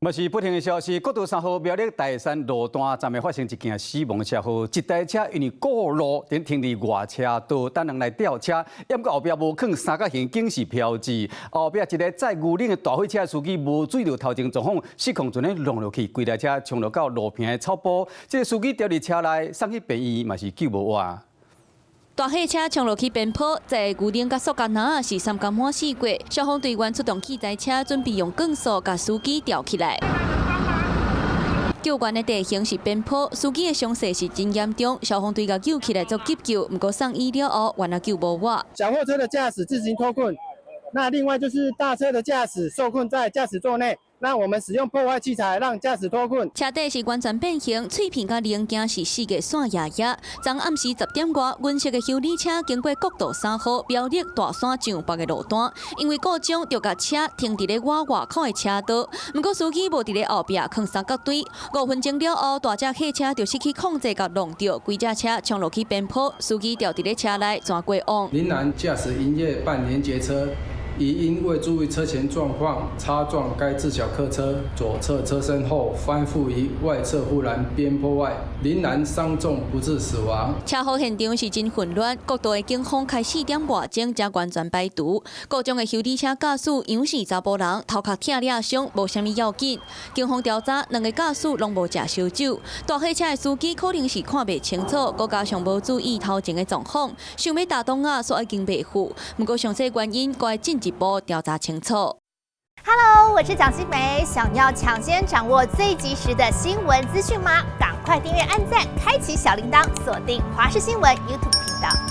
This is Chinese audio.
嘛是不幸的消息，国道3号苗栗大山路段昨暝发生一件死亡车祸，一台车因为过路停伫外车道，等人来吊车，因过后壁无放三角形警示标志，后壁一个载牛奶的大货车司机无注意到头前状况，失控阵咧撞落去，规台车冲落到路边的草坡，这个司机掉伫车内，送去病院嘛是救无活。 大货车冲落去边坡，在牛奶甲塑胶囊是三角满死过。消防队员出动器材车，准备用钢索甲司机吊起来。救援的地形是边坡，司机的伤势是真严重，消防队甲救起来做急救，不过送医了后，原来救无活。小货车的驾驶自行脱困，那另外就是大车的驾驶受困在驾驶座内。 那我们使用破坏器材让驾驶脱困。车底是完全变形，碎片甲零件是四个散压压。昨暗时10点外，银色的修理车经过国道3号苗栗大山上北的路段，因为故障就甲车停伫咧我外口的车道。不过司机无伫咧后壁放三角锥，5分钟了后，大只客车就失去控制，甲弄掉，规只车冲落去边坡，司机掉伫咧车内转过往。林南驾驶营业半连接车。 疑因未注意车前状况，擦撞该自小客车左侧车身后翻覆于外侧护栏边坡外，林南伤重不治死亡。车祸现场是真混乱，国道的警方开4点外钟才完全排除。故障的修理车驾驶杨氏查甫人，头壳疼裂伤，无啥物要紧。警方调查，2个驾驶拢无食烧酒。大货车的司机可能是看袂清楚，佮加上无注意头前的状况，想要打动啊，所已经袂赴。不过详细原因，该进一步调查清楚。Hello， 我是蒋欣梅。想要抢先掌握最及时的新闻资讯吗？赶快订阅、按赞、开启小铃铛，锁定华视新闻 YouTube 频道。